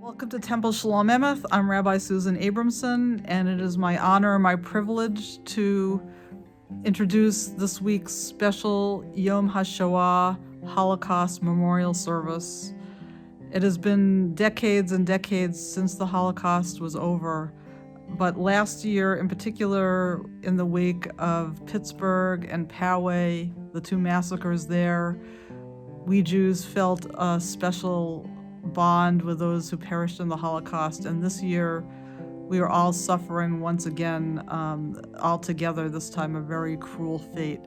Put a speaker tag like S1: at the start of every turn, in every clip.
S1: Welcome to Temple Shalom Emeth. I'm Rabbi Susan Abramson, and it is my honor and my privilege to introduce this week's special Yom HaShoah Holocaust Memorial service. It has been decades and decades since the Holocaust was over, but last year, in particular, in the wake of Pittsburgh and Poway, the two massacres there, we Jews felt a special bond with those who perished in the Holocaust, and this year we are all suffering once again, all together, this time a very cruel fate.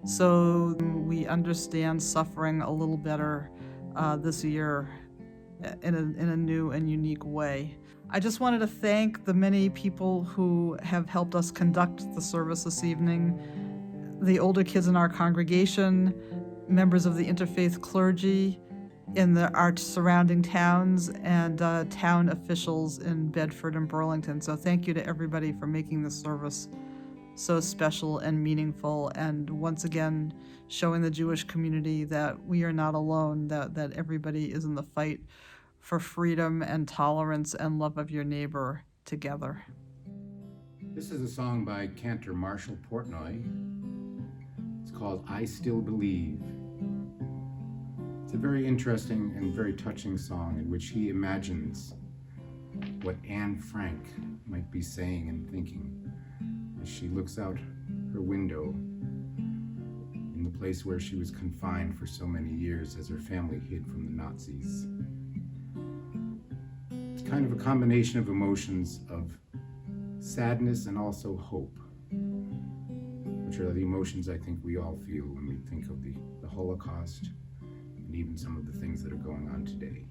S1: So we understand suffering a little better this year in a new and unique way. I just wanted to thank the many people who have helped us conduct the service this evening, the older kids in our congregation, members of the Interfaith Clergy in our surrounding towns, and town officials in Bedford and Burlington. So thank you to everybody for making this service so special and meaningful, and once again showing the Jewish community that we are not alone, that everybody is in the fight for freedom and tolerance and love of your neighbor together.
S2: This is a song by cantor Marshall Portnoy. It's called I Still Believe. It's a very interesting and very touching song in which he imagines what Anne Frank might be saying and thinking as she looks out her window in the place where she was confined for so many years as her family hid from the Nazis. It's kind of a combination of emotions of sadness and also hope, which are the emotions I think we all feel when we think of the Holocaust and even some of the things that are going on today.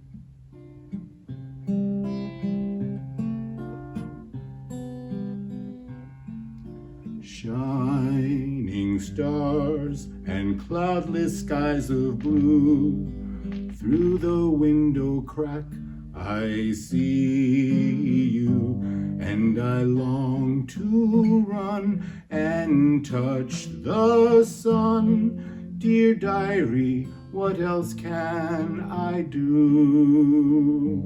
S2: Shining stars and cloudless skies of blue, through the window crack I see you, and I long to run and touch the sun. Dear diary, what else can I do?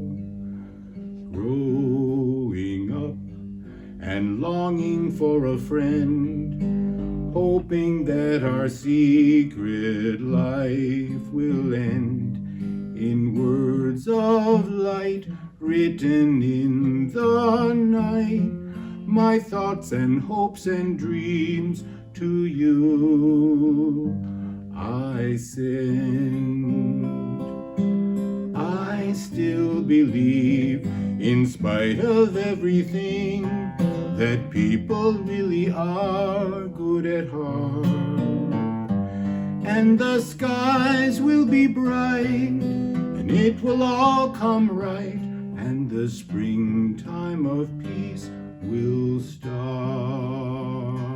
S2: Growing up and longing for a friend, hoping that our secret life will end in words of light written in the night, my thoughts and hopes and dreams to you I send. I still believe, in spite of everything, that people really are good at heart, and the skies will be bright, and it will all come right, and the springtime of peace will start.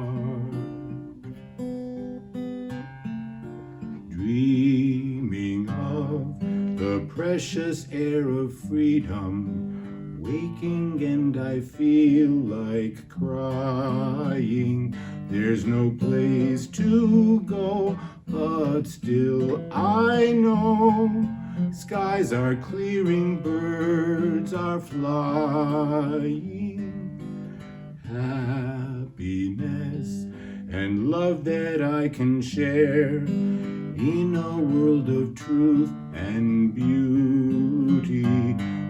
S2: Dreaming of the precious air of freedom, waking and I feel like crying. There's no place to go, but still I know skies are clearing, birds are flying. Happiness and love that I can share in a world of truth and beauty.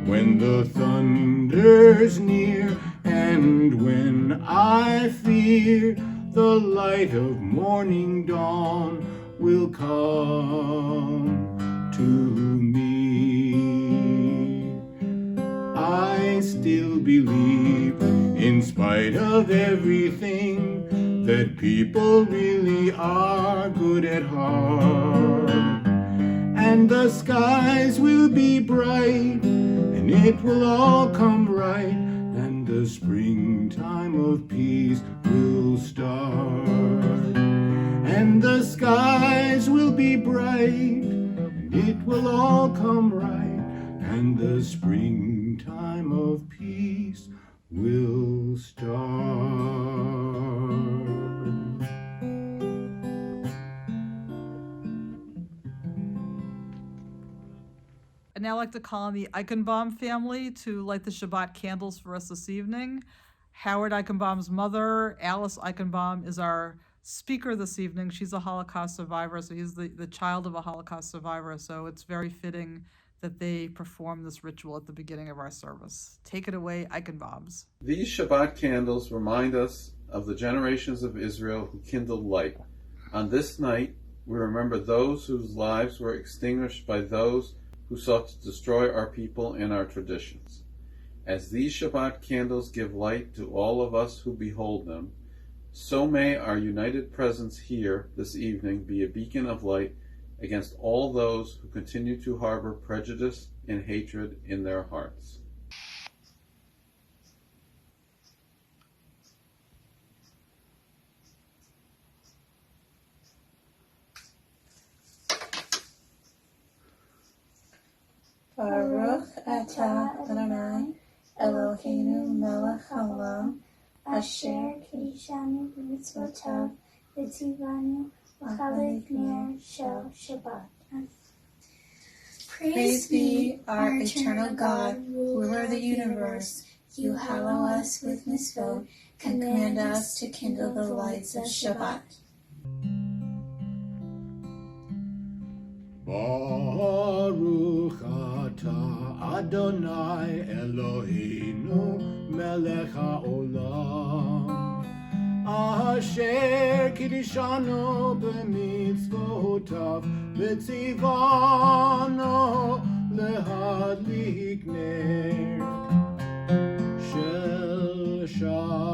S2: When the thunder's near and when I fear, the light of morning dawn will come to me. I still believe, in spite of everything, that people really are good at heart, and the skies will be bright, and it will all come right, and the springtime of peace will start, and the skies will be bright, and it will all come right, and the springtime of peace will start.
S1: And now like to call on the Eichenbaum family to light the Shabbat candles for us this evening. Howard Eichenbaum's mother, Alice Eichenbaum, is our speaker this evening. She's a Holocaust survivor, so he's the child of a Holocaust survivor, so it's very fitting that they perform this ritual at the beginning of our service. Take it away, Eichenbaums.
S3: These Shabbat candles remind us of the generations of Israel who kindled light. On this night, we remember those whose lives were extinguished by those who sought to destroy our people and our traditions. As these Shabbat candles give light to all of us who behold them, so may our united presence here this evening be a beacon of light against all those who continue to harbor prejudice and hatred in their hearts.
S4: Baruch atah Adonai Eloheinu melech haolam asher kiddushanu b'mitzvotav v'tzivanu l'chalek ner shel Shabbat. Praise be our eternal God, ruler of the universe. You hallow us with mitzvot, command us to kindle the lights of Shabbat.
S5: Baruch atah Adonai Eloheinu melech haolam asher kiddushanu b'mitzvotav v'tzivanu lehadlik ner shel Shabbat.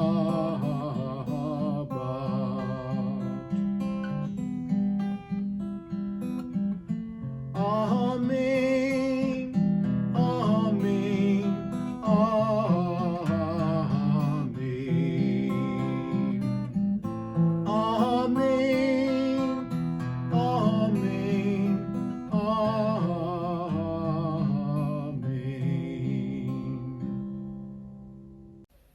S5: Amen, Amen, Amen, Amen, Amen, Amen.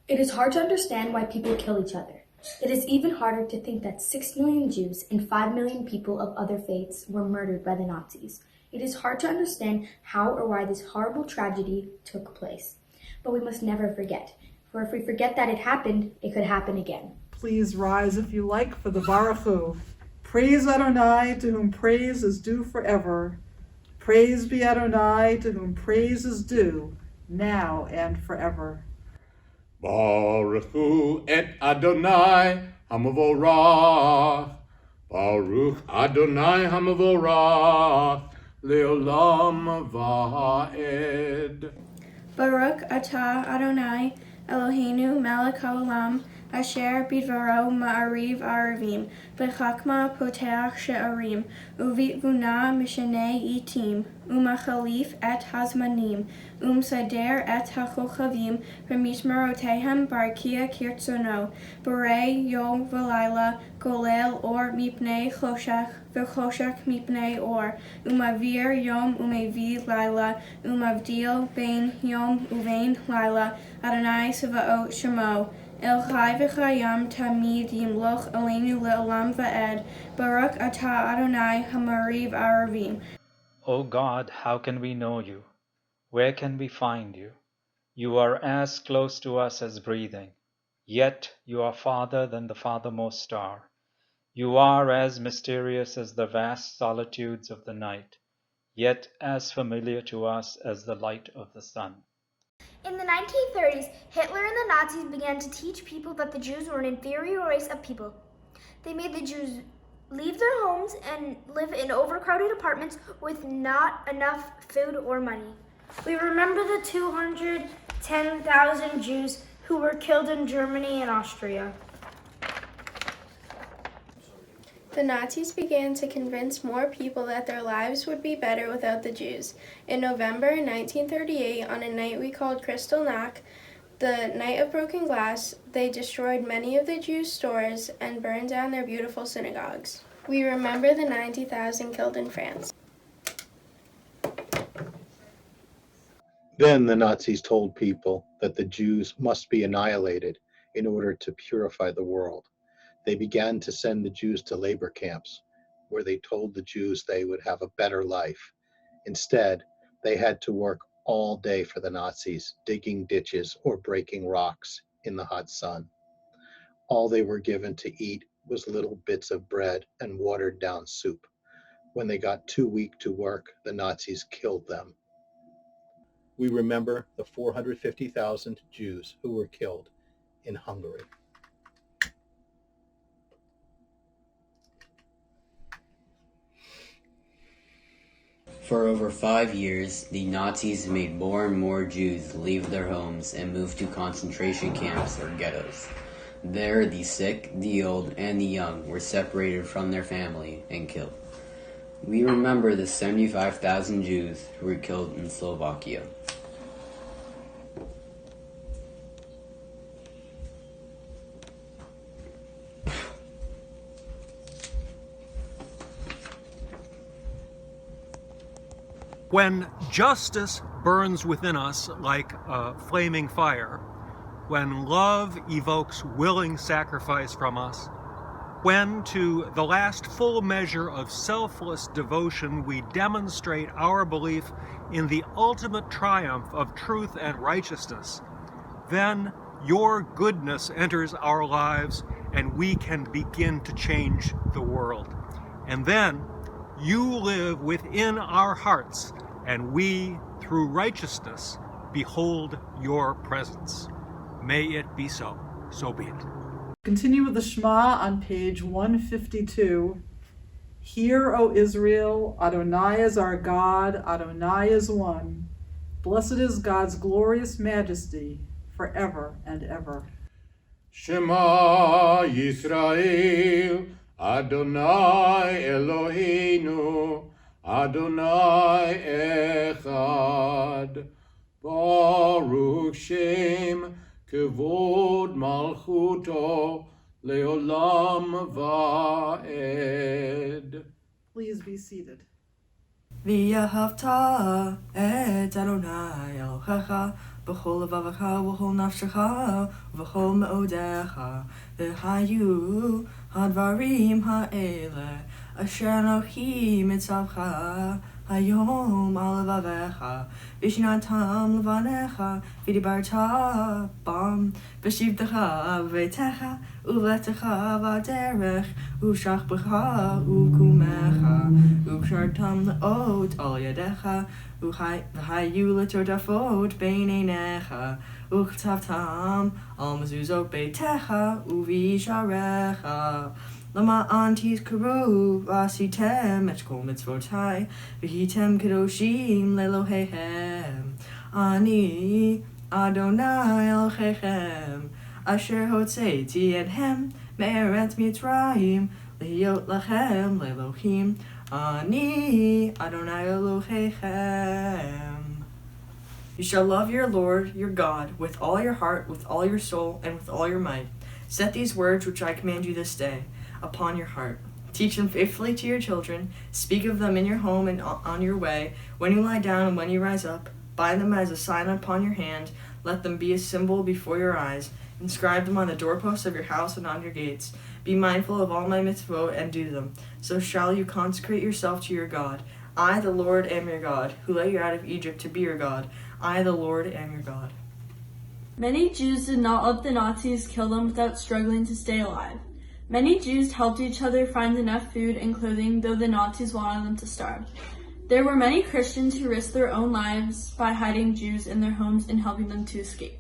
S6: It is hard to understand why people kill each other. It is even harder to think that 6 million Jews and 5 million people of other faiths were murdered by the Nazis. It is hard to understand how or why this horrible tragedy took place. But we must never forget, for if we forget that it happened, it could happen again.
S1: Please rise if you like for the Baruch Hu. Praise Adonai, to whom praise is due forever. Praise be Adonai, to whom praise is due, now and forever.
S5: Baruch Hu et Adonai Hamavorach. Baruch Adonai Hamavorach Leolam Va'ed.
S4: Baruch atah Adonai Eloheinu melech haolam asher bidvaro ma'ariv arivim b'chakma poteach she'arim uvitbuna mishanei itim umachalif et hazmanim umsader et hachochavim v'mishmarotehem barkia kirtzono borei yom v'layla golel or mipnei choshech v'choshech mipnei or umavir yom umevi layla umavdil bein yom uvein layla Adonai Sevaot Shemo El Chai v'chayam tamid yimloch aleinu le'olam va'ed Baruch atah Adonai hamariv aravim.
S7: O God, how can we know you? Where can we find you? You are as close to us as breathing, yet you are farther than the farthermost star. You are as mysterious as the vast solitudes of the night, yet as familiar to us as the light of the sun.
S8: In the 1930s, Hitler and the Nazis began to teach people that the Jews were an inferior race of people. They made the Jews leave their homes and live in overcrowded apartments with not enough food or money. We remember the 210,000 Jews who were killed in Germany and Austria.
S4: The Nazis began to convince more people that their lives would be better without the Jews. In November 1938, on a night we called Kristallnacht, the Night of Broken Glass, they destroyed many of the Jews' stores and burned down their beautiful synagogues. We remember the 90,000 killed in France.
S9: Then the Nazis told people that the Jews must be annihilated in order to purify the world. They began to send the Jews to labor camps, where they told the Jews they would have a better life. Instead, They had to work all day for the Nazis, digging ditches or breaking rocks in the hot sun. All they were given to eat was little bits of bread and watered down soup. When they got too weak to work, the Nazis killed them. We remember the 450,000 Jews who were killed in Hungary.
S10: For over 5 years, the Nazis made more and more Jews leave their homes and move to concentration camps or ghettos. There, the sick, the old, and the young were separated from their family and killed. We remember the 75,000 Jews who were killed in Slovakia.
S11: When justice burns within us like a flaming fire, when love evokes willing sacrifice from us, when to the last full measure of selfless devotion we demonstrate our belief in the ultimate triumph of truth and righteousness, then your goodness enters our lives and we can begin to change the world. And then you live within our hearts, and we, through righteousness, behold your presence. May it be so. So be it.
S1: Continue with the Shema on page 152. Hear, O Israel, Adonai is our God, Adonai is one. Blessed is God's glorious majesty, forever and ever.
S5: Shema Yisrael, Adonai Eloheinu, Adonai Echad. Baruch Shem Kevod Malchuto Leolam Va'ed.
S1: Please be seated.
S12: V'yahavta et Adonai Elohecha b'chol levavecha v'chol nafshecha v'chol me'odecha v'hayu hadvarim ha'ele asher Anochi mitzavcha hayom al levavecha v'shinatam levanecha v'dibarta bam v'shivtecha v'veitecha u'vletecha v'aderech u'shachbecha u'kumecha u'kshartam le'ot al yadecha v'hayu letordafot bein einecha u'chtavtam al mezuzot beitecha u'visharecha Lama antis karu vasitem et kol mitzvotai v'hitem kadoshim lelohechem ani Adonai Elohechem asher hotzeiti ethem me'eretz Mitzrayim lehiyot lachem lelohim ani Adonai Elohechem. You shall love your Lord your God with all your heart, with all your soul, and with all your might. Set these words which I command you this day upon your heart. Teach them faithfully to your children. Speak of them in your home and on your way, when you lie down and when you rise up. Bind them as a sign upon your hand. Let them be a symbol before your eyes. Inscribe them on the doorposts of your house and on your gates. Be mindful of all my mitzvot and do them. So shall you consecrate yourself to your God. I, the Lord, am your God, who led you out of Egypt to be your God. I, the Lord, am your God.
S13: Many Jews did not let the Nazis kill them without struggling to stay alive. Many Jews helped each other find enough food and clothing, though the Nazis wanted them to starve. There were many Christians who risked their own lives by hiding Jews in their homes and helping them to escape.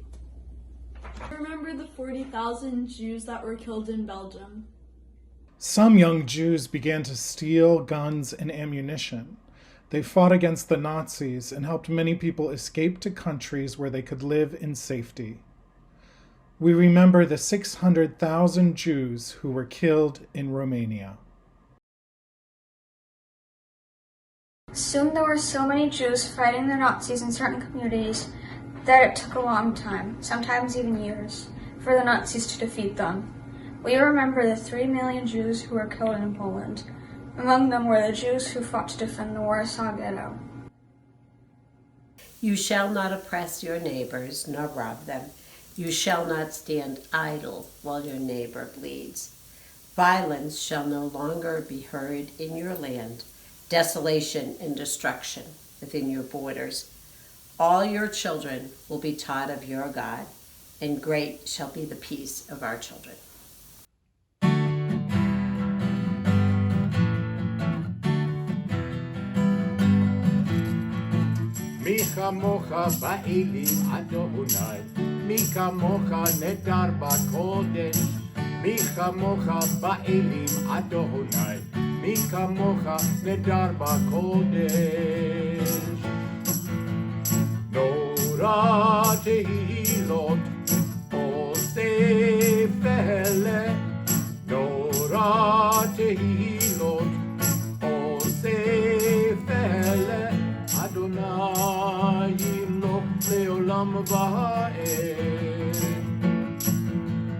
S13: Remember the 40,000 Jews that were killed in Belgium.
S14: Some young Jews began to steal guns and ammunition. They fought against the Nazis and helped many people escape to countries where they could live in safety. We remember the 600,000 Jews who were killed in Romania.
S8: Soon there were so many Jews fighting the Nazis in certain communities that it took a long time, sometimes even years, for the Nazis to defeat them. We remember the 3 million Jews who were killed in Poland. Among them were the Jews who fought to defend the Warsaw Ghetto.
S15: You shall not oppress your neighbors, nor rob them. You shall not stand idle while your neighbor bleeds. Violence shall no longer be heard in your land, desolation and destruction within your borders. All your children will be taught of your God, and great shall be the peace of our children.
S5: מי כמוך באלים אדוני, מי כמוך נדר בקודש, מי כמוך באלים אדוני, מי כמוך נדר בקודש. נורא תהילות עושה פלא, נורא תהילות עושה פלא, אדוני ימלוך לעולם ועד,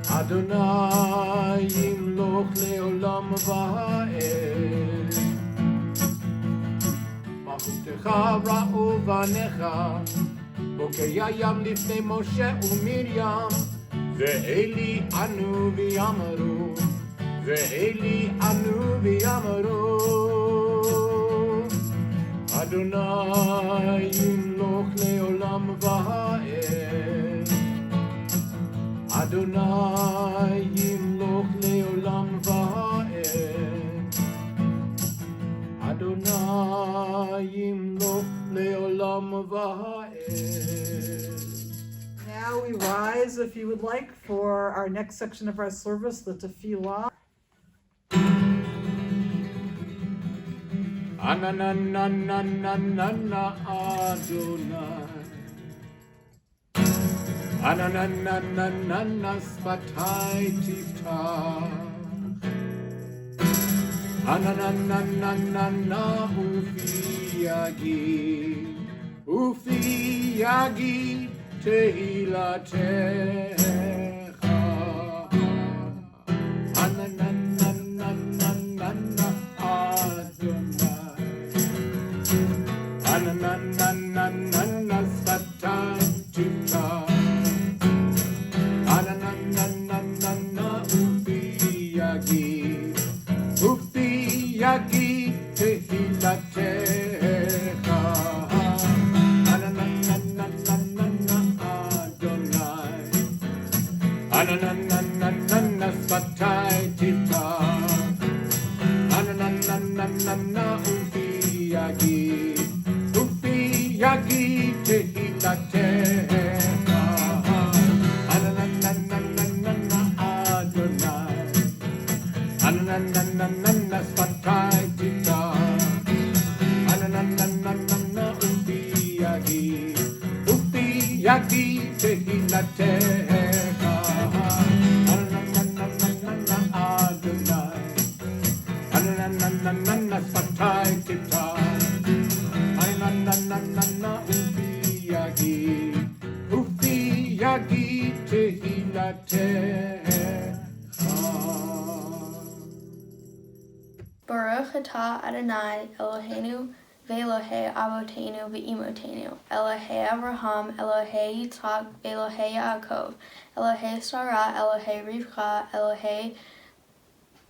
S5: אדוני ימלוך לעולם ועד. מלכותך ראו בניך, בוקע ים לפני משה ומרים, ואלי ענו ויאמרו, ואלי ענו ויאמרו, אדוני ימלוך לעולם ועד, אדוני ימלוך לעולם ועד, אדוני ימלוך לעולם ועד.
S1: Now we rise, if you would like, for our next section of our service, the tefillah.
S5: Anananananana Adonai, Ananananana Spatai Tiftach, Ananananana Ufi Yagi Tehilatecha, Ananananana Adonai, Ananananana Spatai Tiftach, Ananananana Ufi Yagi Tehilatecha, Ananananana Adonai, Ananananana Spatai Tiftach, Ananananana Ufi Yagi Tehilatecha, Ananananana Adonai, Ananananana Spatai Tiftach, Ananananana Ufi Yagi Tehilatecha, Ananananana Adonai, Ananananana Spatai Tiftach, Ananananana Ufi Yagi Tehilatecha.
S4: Baruch atah Adonai Eloheinu ve'Elohei Avotenu ve'Imotenu, Elohei Avraham, Elohei Yitzchak, Elohei Yaakov, Elohei Sarah, Elohei Rivka, Elohei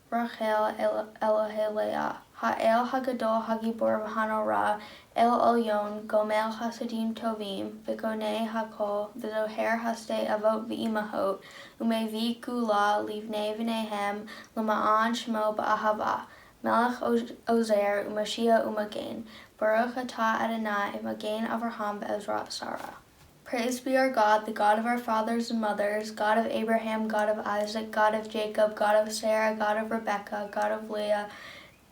S4: Rachel, Elohei Leah, Ha'el Hagadol Hagibor v'Hanorah, El Elyon, Gomel Hasadim Tovim, V'Gonei Hakol, V'Zoher Hasdei Avot v'Imahot, Umevi Gula, Livnei v'Nehem, L'ma'an Shmo ba'ahava, Melech Ozer, Umashia Umagen, Baruch atah Adonai, Magen Avraham be'ezrat Sarah. Praise be our God, the God of our fathers and mothers, God of Abraham, God of Isaac, God of Jacob, God of Sarah, God of Rebekah, God of Leah,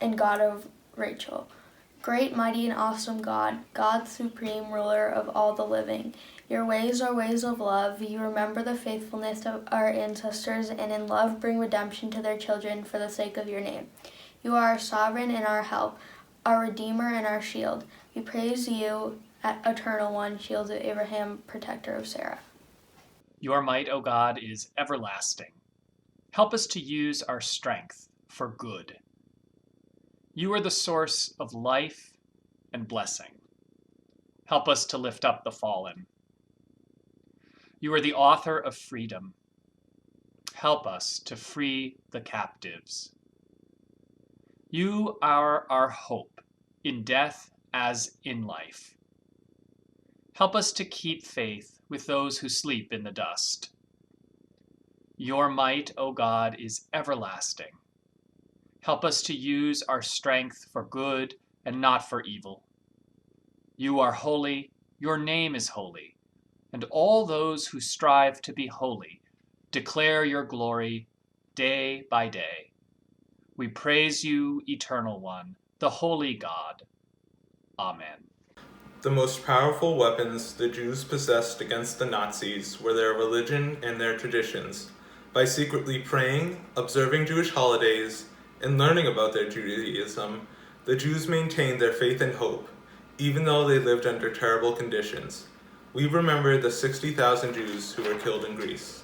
S4: and God of Rachel. Great, mighty, and awesome God, God supreme, ruler of all the living. Your ways are ways of love. You remember the faithfulness of our ancestors, and in love bring redemption to their children for the sake of your name. You are our sovereign and our help, our Redeemer and our shield. We praise you, Eternal One, shield of Abraham, protector of Sarah.
S16: Your might, O God, is everlasting. Help us to use our strength for good. You are the source of life and blessing. Help us to lift up the fallen. You are the author of freedom. Help us to free the captives. You are our hope in death as in life. Help us to keep faith with those who sleep in the dust. Your might, O God, is everlasting. Help us to use our strength for good and not for evil. You are holy, your name is holy, and all those who strive to be holy declare your glory day by day. We praise you, Eternal One, the Holy God. Amen.
S17: The most powerful weapons the Jews possessed against the Nazis were their religion and their traditions. By secretly praying, observing Jewish holidays, and learning about their Judaism, the Jews maintained their faith and hope, even though they lived under terrible conditions. We remember the 60,000 Jews who were killed in Greece.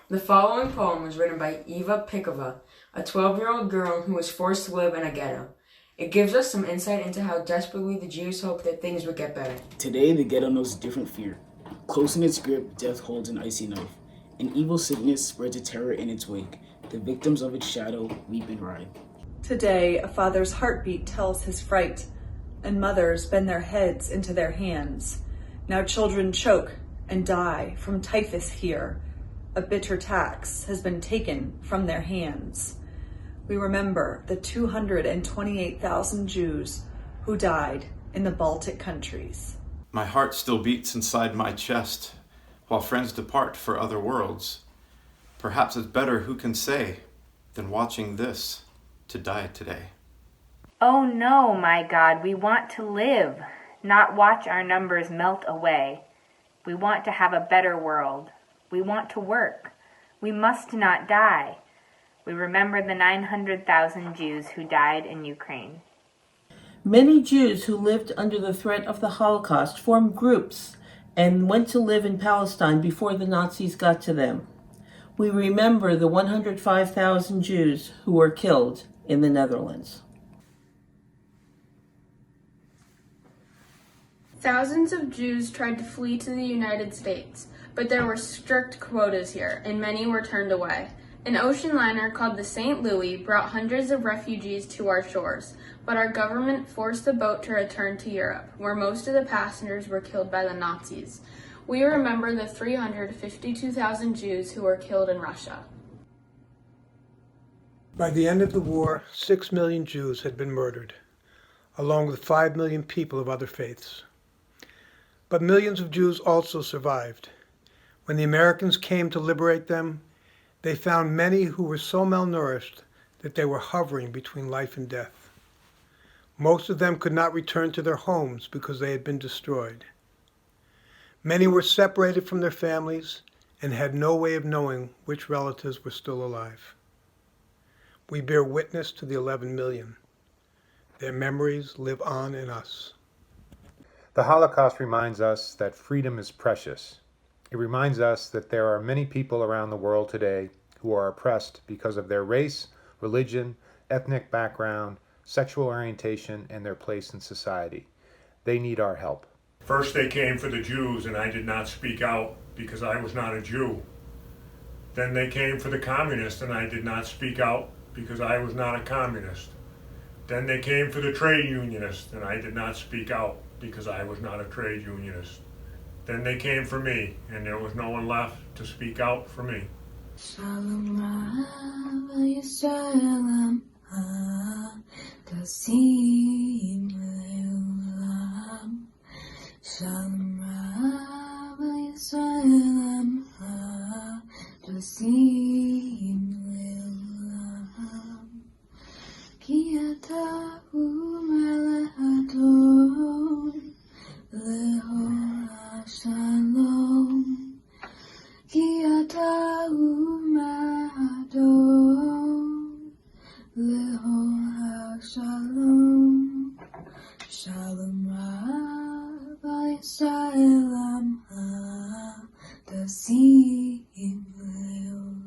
S12: The following poem was written by Eva Pikova, a 12-year-old girl who was forced to live in a ghetto. It gives us some insight into how desperately the Jews hoped that things would get better.
S18: Today, the ghetto knows different fear. Close in its grip, death holds an icy knife. An evil sickness spreads a terror in its wake. The victims of its shadow weep and writhe.
S19: Today, a father's heartbeat tells his fright, and mothers bend their heads into their hands. Now children choke and die from typhus here. A bitter tax has been taken from their hands. We remember the 228,000 Jews who died in the Baltic countries.
S20: My heart still beats inside my chest, while friends depart for other worlds. Perhaps it's better, who can say, than watching this, to die today.
S21: Oh no, my God, we want to live, not watch our numbers melt away. We want to have a better world. We want to work. We must not die. We remember the 900,000 Jews who died in Ukraine.
S15: Many Jews who lived under the threat of the Holocaust formed groups and went to live in Palestine before the Nazis got to them. We remember the 105,000 Jews who were killed in the Netherlands.
S4: Thousands of Jews tried to flee to the United States, but there were strict quotas here, and many were turned away. An ocean liner called the St. Louis brought hundreds of refugees to our shores, but our government forced the boat to return to Europe, where most of the passengers were killed by the Nazis. We remember the 352,000 Jews who were killed in Russia.
S22: By the end of the war, 6 million Jews had been murdered, along with 5 million people of other faiths. But millions of Jews also survived. When the Americans came to liberate them, they found many who were so malnourished that they were hovering between life and death. Most of them could not return to their homes because they had been destroyed. Many were separated from their families and had no way of knowing which relatives were still alive. We bear witness to the 11 million. Their memories live on in us.
S2: The Holocaust reminds us that freedom is precious. It reminds us that there are many people around the world today who are oppressed because of their race, religion, ethnic background, sexual orientation, and their place in society. They need our help.
S5: First they came for the Jews, and I did not speak out because I was not a Jew. Then they came for the communists, and I did not speak out because I was not a communist. Then they came for the trade unionists, and I did not speak out because I was not a trade unionist. Then they came for me, and there was no one left to speak out for me.
S23: Shalom Yisraelam Hadasim Le'olam. Shalom Yisraelam Hadasim Le'olam. Ki ata hu melech adon le'ol Shalom, ki ata hu ma'adon le'ol Shalom. Shalom Rabbi Yisraelam Hadasim Le'olam.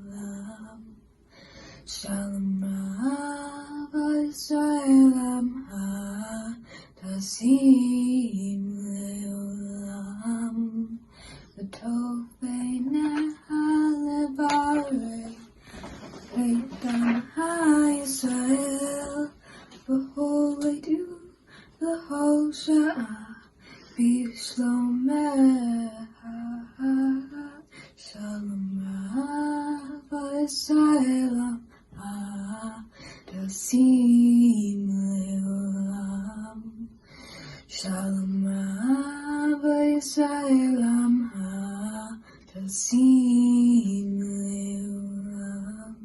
S23: Yisrael Tasim Leolam. Shalom Rabbi Yisrael Tasim Leolam.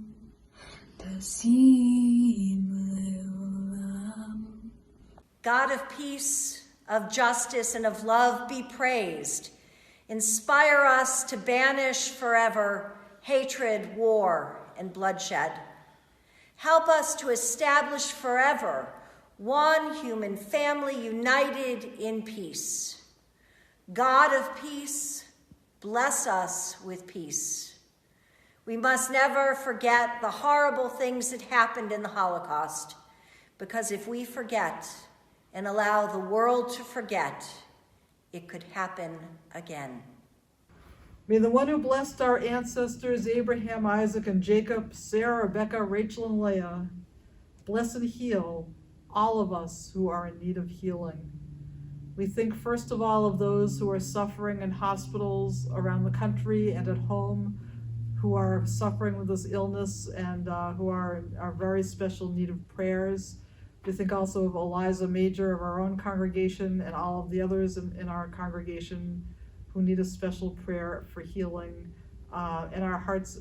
S23: Tasim Leolam.
S3: God of peace, of justice, and of love, be praised. Inspire us to banish forever hatred, war, and bloodshed. Help us to establish forever one human family united in peace. God of peace, bless us with peace. We must never forget the horrible things that happened in the Holocaust, because if we forget and allow the world to forget, it could happen again.
S1: May the one who blessed our ancestors, Abraham, Isaac, and Jacob, Sarah, Rebecca, Rachel, and Leah, bless and heal all of us who are in need of healing. We think first of all of those who are suffering in hospitals around the country and at home, who are suffering with this illness and who are very special need of prayers. We think also of Eliza Major of our own congregation and all of the others in our congregation who need a special prayer for healing. And our hearts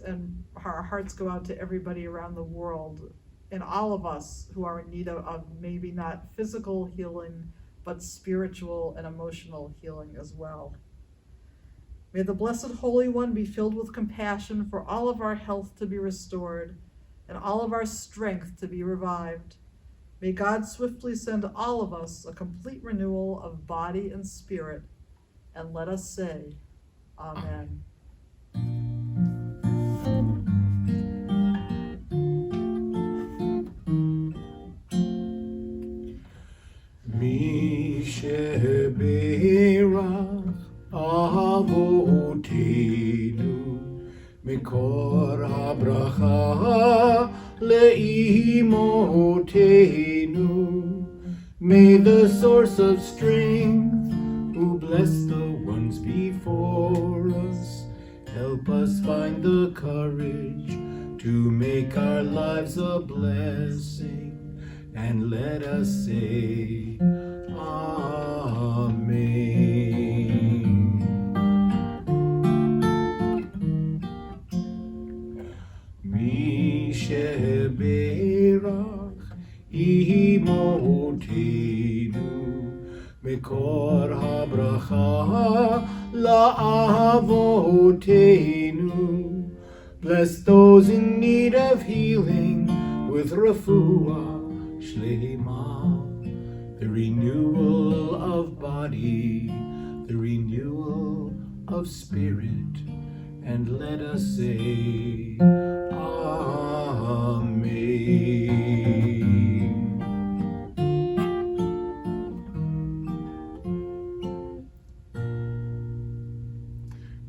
S1: go out to everybody around the world and all of us who are in need of maybe not physical healing, but spiritual and emotional healing as well. May the Blessed Holy One be filled with compassion for all of our health to be restored and all of our strength to be revived. May God swiftly send all of us a complete renewal of body and spirit, and let us say, Amen.
S6: Mi sheberach avotenu mikor habracha leimotenu. May the source of strength, who bless the ones before us, help us find the courage to make our lives a blessing, and let us say, Amen. Mi sheberach imotenu mikor habracha la'avotenu. Bless those in need of healing with refuah shlema, the renewal of body, the renewal of spirit, and let us say, Amen.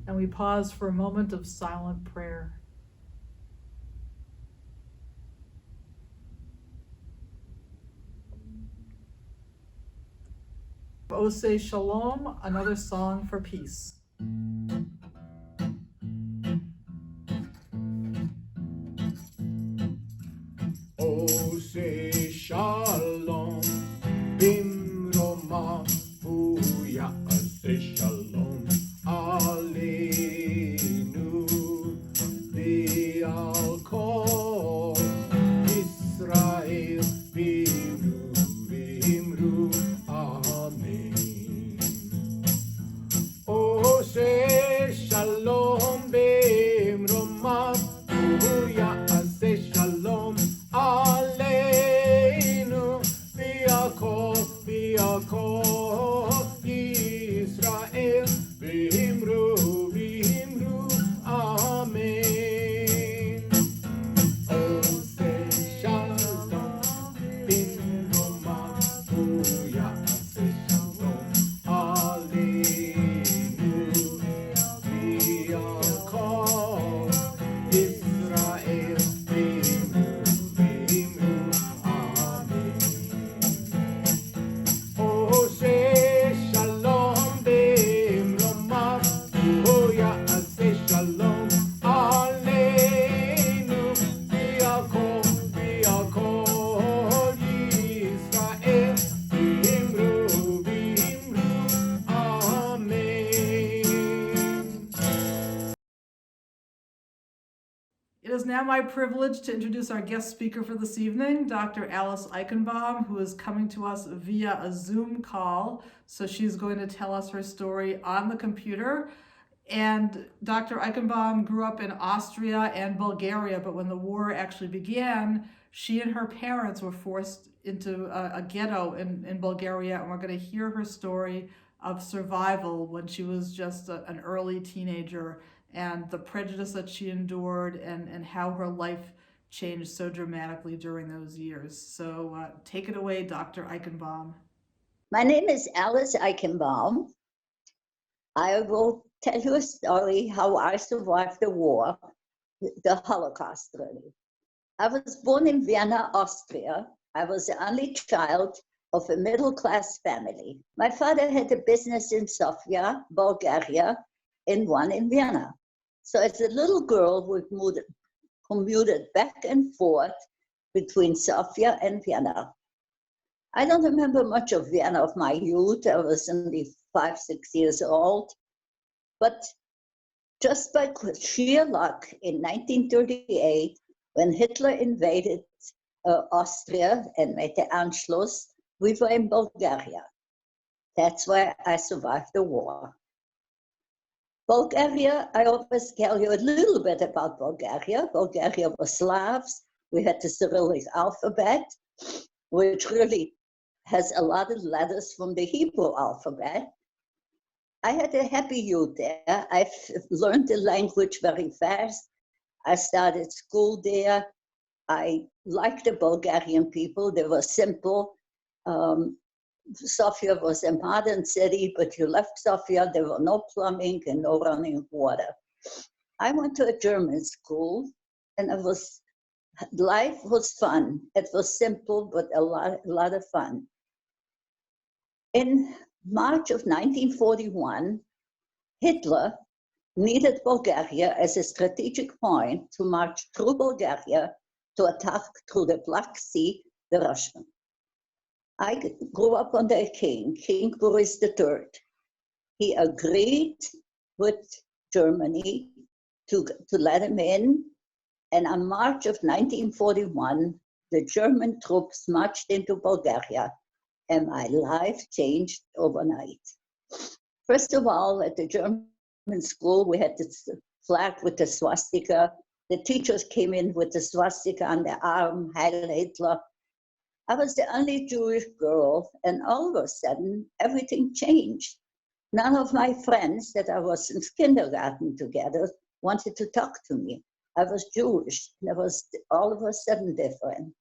S1: And we pause for a moment of silent prayer. O say Shalom, another song for peace.
S6: O say Shalom, Bimroma, Uya, say Shalom, Aleinu, Be'al Kol Israel, Bimru, Amen. O say Shalom, Bimroma, Uya, say Shalom, Aleinu.
S1: is now my privilege to introduce our guest speaker for this evening, Dr. Alice Eichenbaum, who is coming to us via a Zoom call. So she's going to tell us her story on the computer. And Dr. Eichenbaum grew up in Austria and Bulgaria, but when the war actually began, she and her parents were forced into a ghetto in Bulgaria, and we're going to hear her story of survival when she was just an early teenager, and the prejudice that she endured, and how her life changed so dramatically during those years. So take it away, Dr. Eichenbaum.
S7: My name is Alice Eichenbaum. I will tell you a story how I survived the war, the Holocaust really. I was born in Vienna, Austria. I was the only child of a middle-class family. My father had a business in Sofia, Bulgaria, and one in Vienna. So as a little girl, we commuted back and forth between Sofia and Vienna. I don't remember much of Vienna of my youth. I was only 5, 6 years old. But just by sheer luck, in 1938, when Hitler invaded Austria and made the Anschluss, we were in Bulgaria. That's why I survived the war. Bulgaria, I always tell you a little bit about Bulgaria. Bulgaria was Slavs. We had the Cyrillic alphabet, which really has a lot of letters from the Hebrew alphabet. I had a happy youth there. I learned the language very fast. I started school there. I liked the Bulgarian people. They were simple. Sofia was a modern city, but you left Sofia, there were no plumbing and no running water. I went to a German school, and life was fun. It was simple, but a lot of fun. In March of 1941, Hitler needed Bulgaria as a strategic point to march through Bulgaria to attack through the Black Sea, the Russians. I grew up under a king, King Boris III. He agreed with Germany to let him in, and on March of 1941, the German troops marched into Bulgaria, and my life changed overnight. First of all, at the German school, we had this flag with the swastika. The teachers came in with the swastika on their arm, Heil Hitler. I was the only Jewish girl, and all of a sudden, everything changed. None of my friends that I was in kindergarten together wanted to talk to me. I was Jewish, and it was all of a sudden different.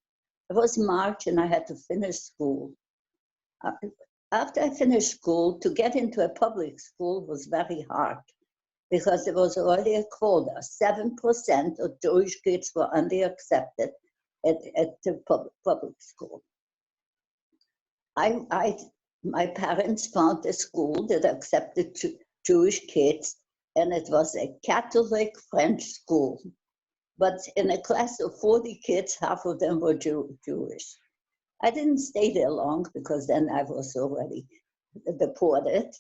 S7: It was March, and I had to finish school. After I finished school, to get into a public school was very hard, because there was already a quota. 7% of Jewish kids were only accepted at the public school. My parents found a school that accepted Jewish kids, and it was a Catholic French school. But in a class of 40 kids, half of them were Jewish. I didn't stay there long, because then I was already deported.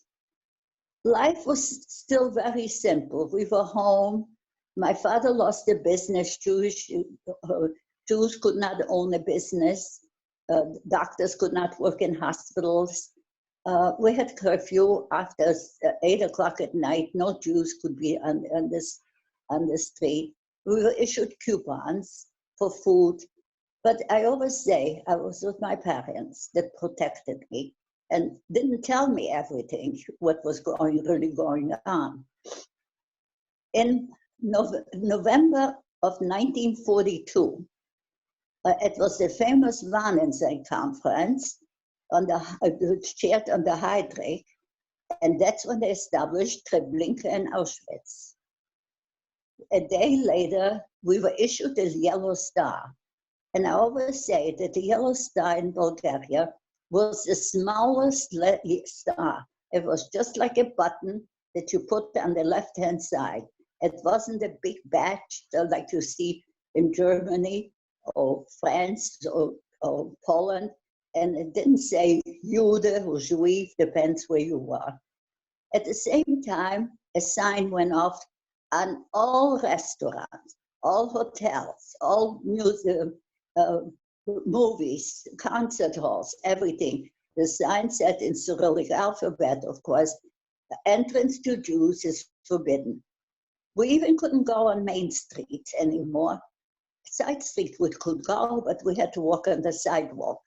S7: Life was still very simple. We were home. My father lost a business. Jews could not own a business. Doctors could not work in hospitals. We had curfew after 8 o'clock at night. No Jews could be on the street. We were issued coupons for food. But I always say I was with my parents that protected me and didn't tell me everything, what was really going on. In November of 1942, it was the famous Walensee Conference chaired under Heydrich, and that's when they established Treblinka and Auschwitz. A day later, we were issued the Yellow Star. And I always say that the Yellow Star in Bulgaria was the smallest star. It was just like a button that you put on the left-hand side. It wasn't a big badge like you see in Germany or France or Poland. And it didn't say Jude or Juif, depends where you are. At the same time, a sign went off on all restaurants. all hotels, all museum, movies, concert halls, everything. The sign said in Cyrillic alphabet, of course, the entrance to Jews is forbidden. We even couldn't go on Main Street anymore. Side street we could go, but we had to walk on the sidewalk.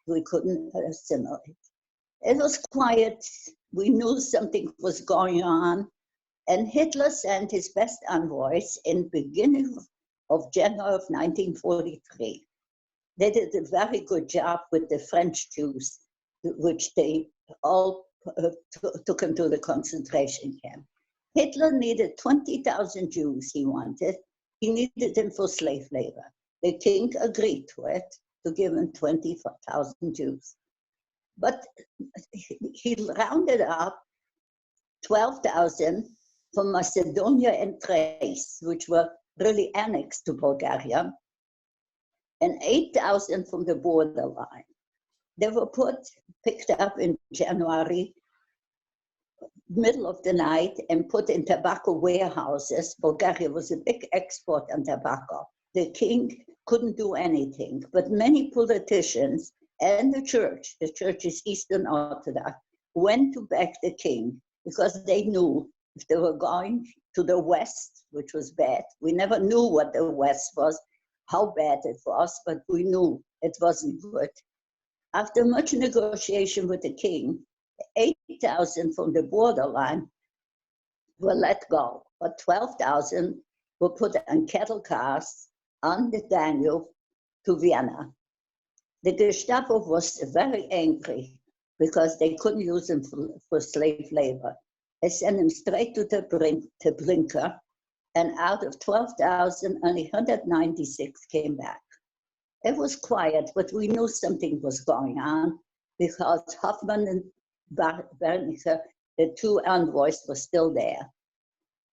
S7: We couldn't assimilate. It was quiet. We knew something was going on. And Hitler sent his best envoys in the beginning of January of 1943. They did a very good job with the French Jews, which they all took them to the concentration camp. Hitler needed 20,000 Jews he wanted. He needed them for slave labor. The king agreed to it, to give him 20,000 Jews. But he rounded up 12,000 from Macedonia and Thrace, which were really annexed to Bulgaria, and 8,000 from the borderline. They were picked up in January, middle of the night, and put in tobacco warehouses. Bulgaria was a big export on tobacco. The king couldn't do anything, but many politicians and the church is Eastern Orthodox, went to back the king because they knew if they were going to the West, which was bad. We never knew what the West was, how bad it was, but we knew it wasn't good. After much negotiation with the king, 8,000 from the borderline were let go, but 12,000 were put on cattle cars on the Danube to Vienna. The Gestapo was very angry because they couldn't use them for slave labor. They sent them straight to the Brinker, and out of 12,000, only 196 came back. It was quiet, but we knew something was going on because Hoffman and Bernicer, the two envoys, were still there.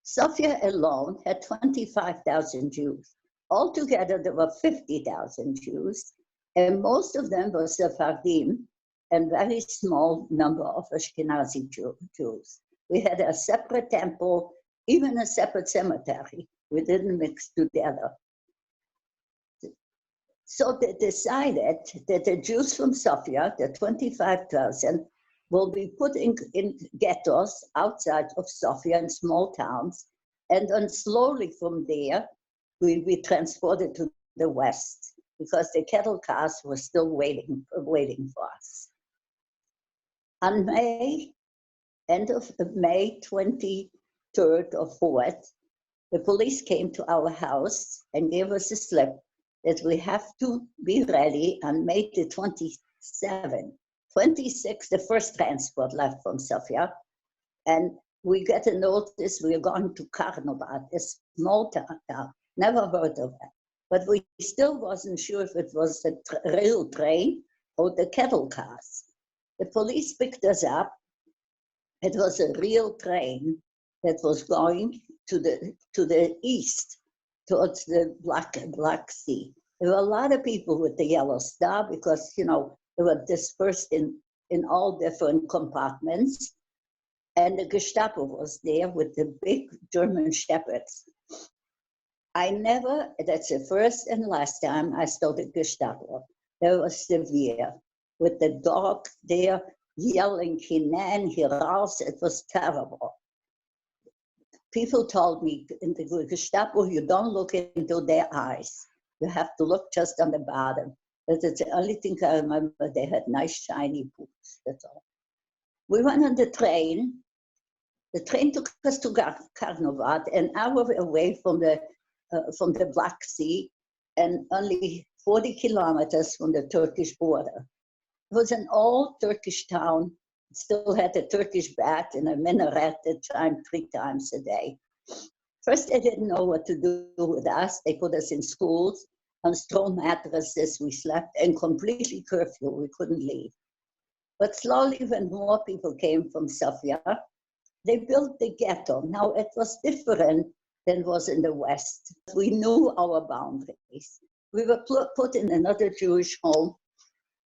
S7: Sofia alone had 25,000 Jews. Altogether, there were 50,000 Jews, and most of them were Sephardim and very small number of Ashkenazi Jews. We had a separate temple, even a separate cemetery. We didn't mix together. So they decided that the Jews from Sofia, the 25,000, will be put in ghettos outside of Sofia in small towns, and then slowly from there, we'll be transported to the West because the cattle cars were still waiting for us. On end of May 23rd or 4th, the police came to our house and gave us a slip that we have to be ready on May the 27th. 26th, the first transport left from Sofia, and we get a notice we are going to Karnovat, a small town, never heard of it. But we still wasn't sure if it was a real train or the cattle cars. The police picked us up. It was a real train that was going to the east, towards the Black Sea. There were a lot of people with the yellow star because, they were dispersed in all different compartments. And the Gestapo was there with the big German shepherds. That's the first and last time I saw the Gestapo. That was severe, with the dog there yelling, hinein, heraus. It was terrible. People told me in the Gestapo, you don't look into their eyes. You have to look just on the bottom. That's the only thing I remember. They had nice shiny boots, that's all. We went on the train. The train took us to Karnovat, an hour away from the Black Sea and only 40 kilometers from the Turkish border. It was an old Turkish town. It still had a Turkish bat and a minaret that chimed 3 times a day. First, they didn't know what to do with us. They put us in schools, on straw mattresses we slept, and completely curfew, we couldn't leave. But slowly, when more people came from Sofia, they built the ghetto. Now, it was different than it was in the West. We knew our boundaries. We were put in another Jewish home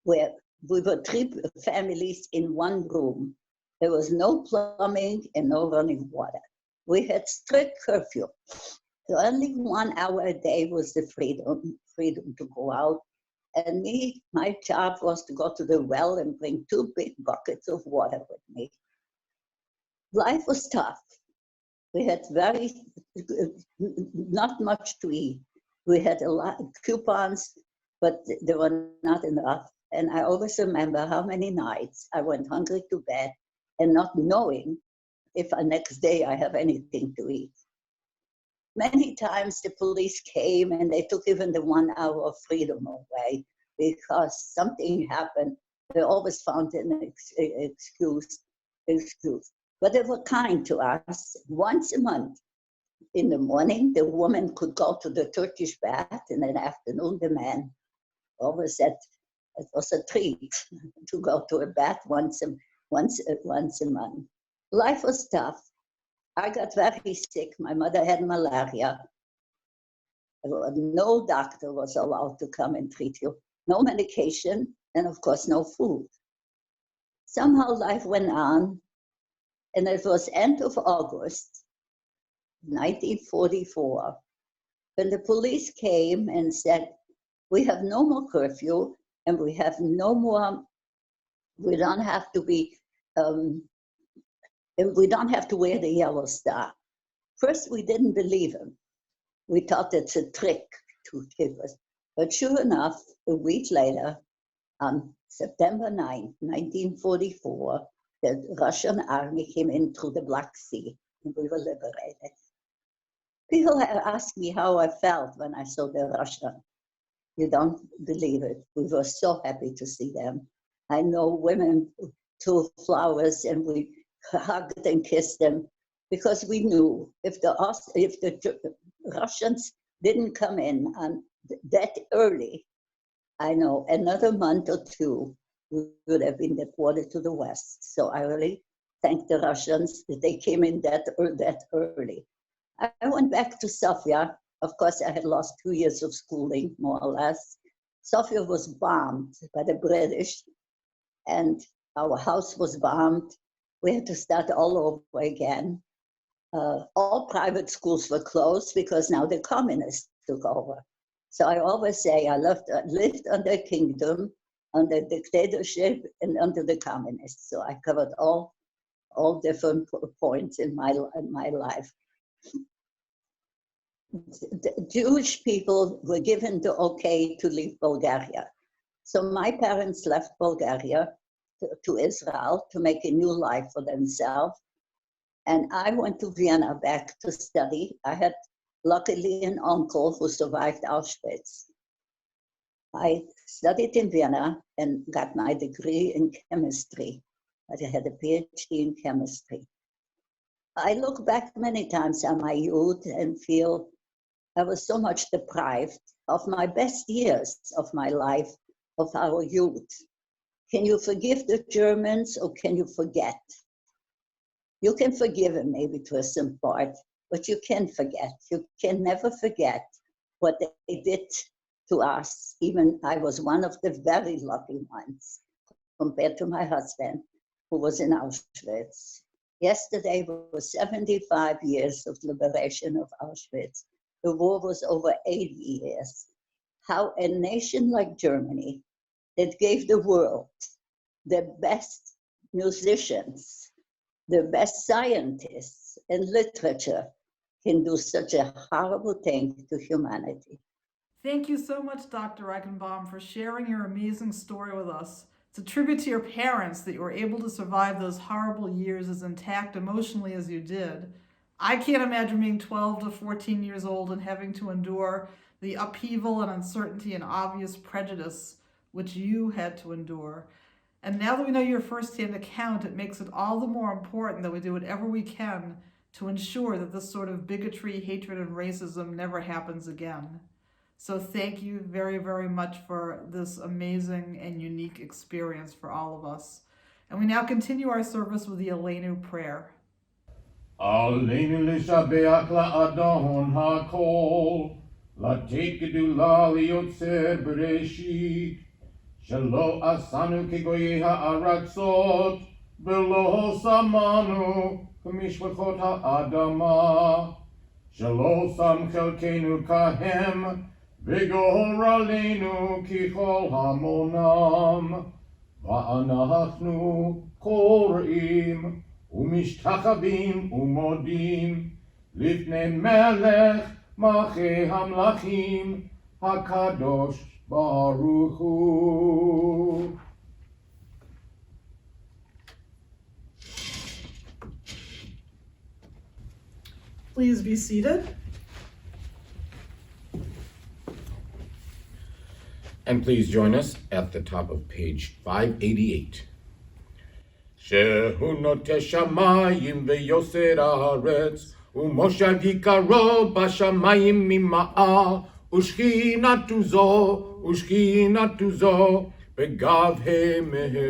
S7: where we were 3 families in one room. There was no plumbing and no running water. We had strict curfew. Only 1 hour a day was the freedom to go out. And me, my job was to go to the well and bring 2 big buckets of water with me. Life was tough. We had not much to eat. We had a lot of coupons, but they were not enough. And I always remember how many nights I went hungry to bed and not knowing if the next day I have anything to eat. Many times the police came and they took even the 1 hour of freedom away because something happened. They always found an excuse. But they were kind to us. Once a month, in the morning, the woman could go to the Turkish bath, and in the afternoon, the man. Always said it was a treat to go to a bath once a month. Life was tough. I got very sick. My mother had malaria. No doctor was allowed to come and treat you. No medication, and of course, no food. Somehow life went on. And it was end of August, 1944, when the police came and said, we have no more curfew and we have no more, we don't have to be, we don't have to wear the yellow star. First, we didn't believe him. We thought it's a trick to give us. But sure enough, a week later, on September 9, 1944, the Russian army came in through the Black Sea and we were liberated. People have asked me how I felt when I saw the Russian. You don't believe it. We were so happy to see them. I know women threw flowers and we hugged and kissed them because we knew if the Russians didn't come in that early, I know another month or two, we would have been deported to the West. So I really thank the Russians that they came in that early. I went back to Sofia. Of course, I had lost 2 years of schooling, more or less. Sofia was bombed by the British, and our house was bombed. We had to start all over again. All private schools were closed because now the communists took over. So I always say I lived under a kingdom, under dictatorship, and under the communists. So I covered all different points in my life. The Jewish people were given the okay to leave Bulgaria. So my parents left Bulgaria to Israel to make a new life for themselves. And I went to Vienna back to study. I had luckily an uncle who survived Auschwitz. I studied in Vienna and got my degree in chemistry. I had a PhD in chemistry. I look back many times on my youth and feel I was so much deprived of my best years of my life, of our youth. Can you forgive the Germans or can you forget? You can forgive them maybe to a some part, but you can forget. You can never forget what they did to us. Even I was one of the very lucky ones compared to my husband who was in Auschwitz. Yesterday was 75 years of liberation of Auschwitz. The war was over 80 years. How a nation like Germany that gave the world the best musicians, the best scientists and literature can do such a horrible thing to humanity.
S1: Thank you so much, Dr. Eichenbaum, for sharing your amazing story with us. It's a tribute to your parents that you were able to survive those horrible years as intact emotionally as you did. I can't imagine being 12 to 14 years old and having to endure the upheaval and uncertainty and obvious prejudice which you had to endure. And now that we know your firsthand account, it makes it all the more important that we do whatever we can to ensure that this sort of bigotry, hatred, and racism never happens again. So thank you very, very much for this amazing and unique experience for all of us. And we now continue our service with the Aleinu prayer.
S6: Aleinu l'shabeach la'adon ha'kol, la'tet gedula li'yotzer bereshit, shelo asanu kegoyei ha'aratzot, velo samanu k'mishpachot ha'adama, שלא שם חלקנו כהם, וגורלנו ככל המונם. ואנחנו קוראים ומשתחווים ומודים לפני מלך מלכי המלכים הקדוש ברוך הוא.
S1: Please be seated.
S2: And please join us at the top of page 588. שהוא נוטה שמיים ויוסר הארץ, ומושב יקרו בשמיים ממעל, ושכינתו זו בגבהי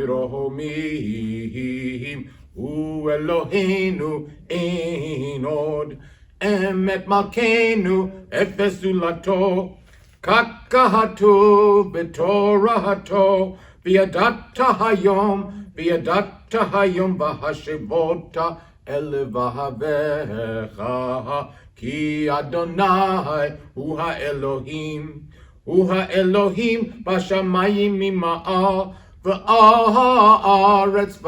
S2: מרומים. הוא אלוהינו אין עוד, אמת מלכנו אפס זולתו, כך כתוב בתורתו, וידעת היום והשבות אל לבביך, כי אדוני הוא האלוהים בשמיים ממעל, והארץ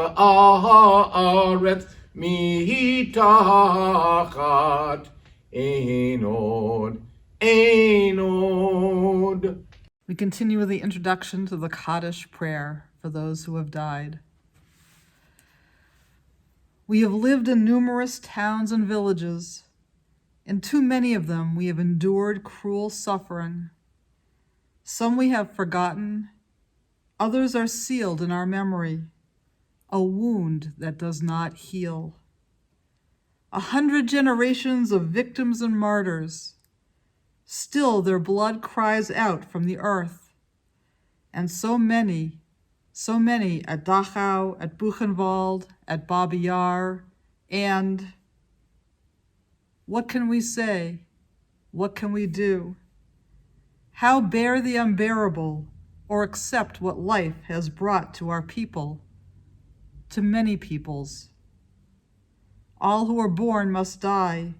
S2: מתחת, אין עוד.
S1: We continue with the introduction to the Kaddish prayer for those who have died. We have lived in numerous towns and villages. In too many of them we have endured cruel suffering. Some we have forgotten, others are sealed in our memory, a wound that does not heal. 100 generations of victims and martyrs, still their blood cries out from the earth. And so many at Dachau, at Buchenwald, at Babi Yar, and what can we say? What can we do? How bear the unbearable, or accept what life has brought to our people, to many peoples? All who are born must die,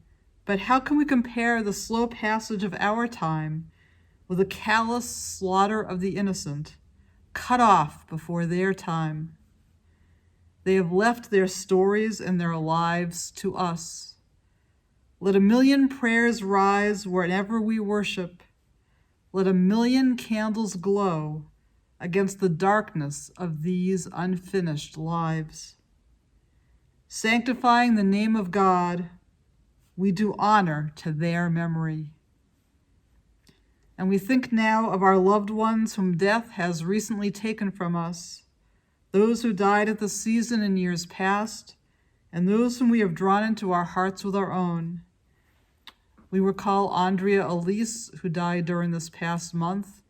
S1: but how can we compare the slow passage of our time with the callous slaughter of the innocent, cut off before their time? They have left their stories and their lives to us. Let a million prayers rise wherever we worship. Let a million candles glow against the darkness of these unfinished lives. Sanctifying the name of God, we do honor to their memory. And we think now of our loved ones whom death has recently taken from us, those who died at the season in years past, and those whom we have drawn into our hearts with our own. We recall Andrea Elise, who died during this past month,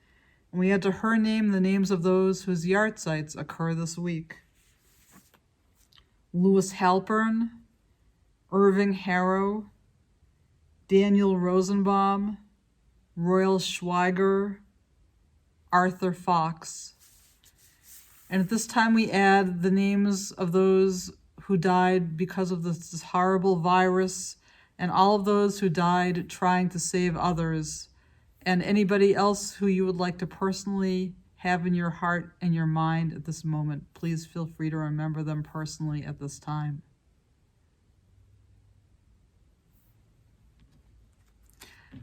S1: and we add to her name the names of those whose yahrzeits occur this week. Louis Halpern, Irving Harrow, Daniel Rosenbaum, Royal Schweiger, Arthur Fox. And at this time we add the names of those who died because of this horrible virus, and all of those who died trying to save others, and anybody else who you would like to personally have in your heart and your mind at this moment. Please feel free to remember them personally at this time.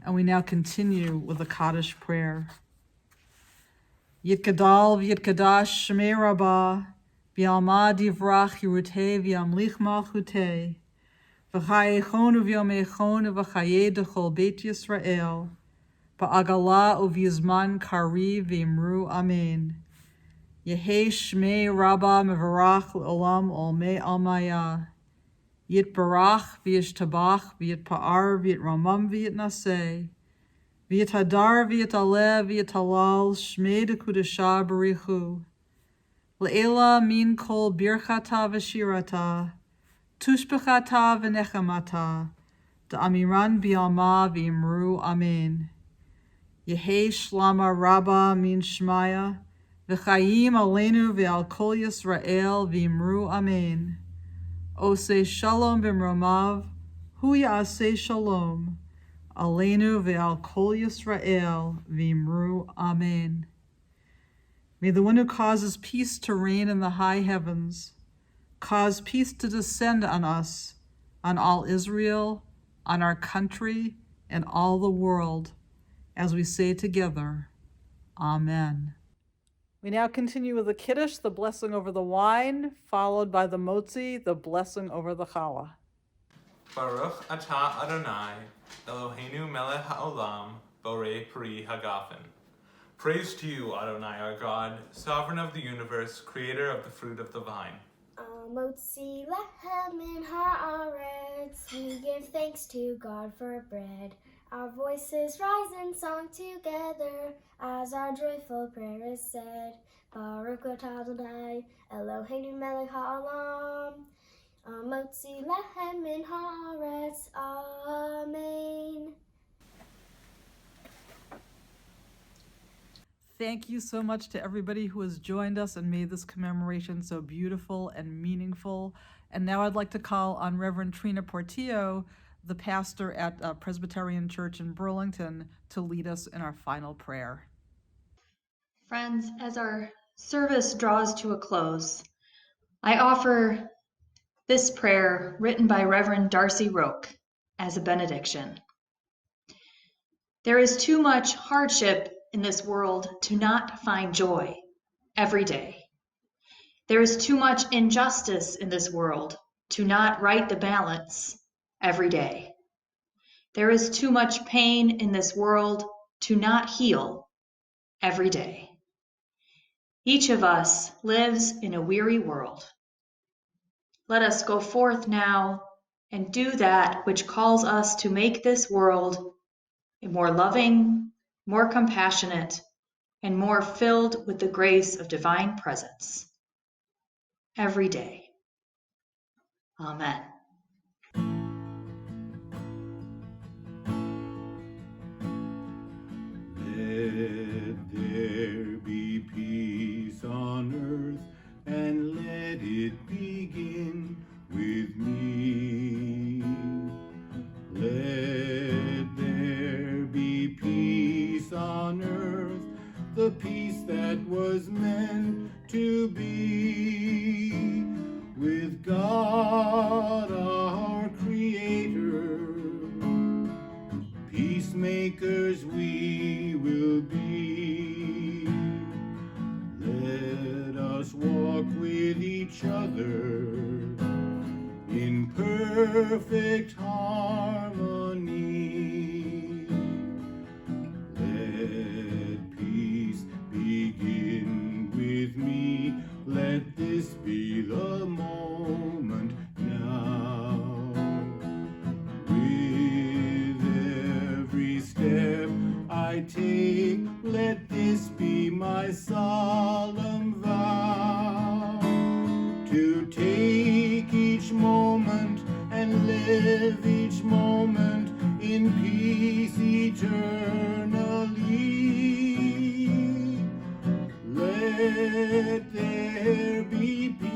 S1: And we now continue with the Kaddish prayer. Yitgadal v'yitkadash shmei Rabbah, v'yalma divrach Yerutei v'yamlich malchutei, v'chayechon u'v'yomechon u'v'chayei d'chol Beit Yisrael, ba'agala u'v'yizman kari v'imru amen. Yehei shmei Rabbah mevarach l'olam olmei almaya. Yitbarach v'yishtabach v'yitpa'ar v'yitramam v'yitnaseh, v'yithadar v'yitaleh v'yitalal shmei dekudesha barichu. Le'ela min kol birchata v'shirata, tushbechata v'nechamata, da'amiran b'yalma v'imru amen. Yehei shlama Rabbah min shmaya, v'chayim aleinu v'al kol Yisrael v'imru amen. Ose shalom b'mromav, hu ya'aseh shalom, Aleinu ve'al kol Yisrael v'imru Amen. May the one who causes peace to reign in the high heavens cause peace to descend on us, on all Israel, on our country, and all the world, as we say together, Amen. We now continue with the Kiddush, the blessing over the wine, followed by the Motzi, the blessing over the challah.
S17: Baruch atah Adonai, Eloheinu melech haolam, borei peri hagafen. Praise to you, Adonai our God, sovereign of the universe, creator of the fruit of the vine.
S8: Motzi lechem min haaretz, we give thanks to God for bread. Our voices rise in song together, as our joyful prayer is said. Baruch atah Adonai, Eloheinu melech haolam, Motzi lechem min haaretz, Amen.
S1: Thank you so much to everybody who has joined us and made this commemoration so beautiful and meaningful. And now I'd like to call on Reverend Trina Portillo, the pastor at Presbyterian Church in Burlington, to lead us in our final prayer.
S9: Friends, as our service draws to a close, I offer this prayer written by Reverend Darcy Roque as a benediction. There is too much hardship in this world to not find joy every day. There is too much injustice in this world to not right the balance every day. There is too much pain in this world to not heal every day. Each of us lives in a weary world. Let us go forth now and do that which calls us to make this world a more loving, more compassionate, and more filled with the grace of divine presence every day. Amen.
S6: Let there be peace on earth, and let it begin with me. Let there be peace on earth, the peace that was meant to be, with God our Creator. Peacemakers we will be. Let us walk with each other in perfect harmony. Let peace begin with me. Let this be the moment now. With every step I take, let this be my solemn vow, to take each moment and live each moment in peace eternally. Let there be peace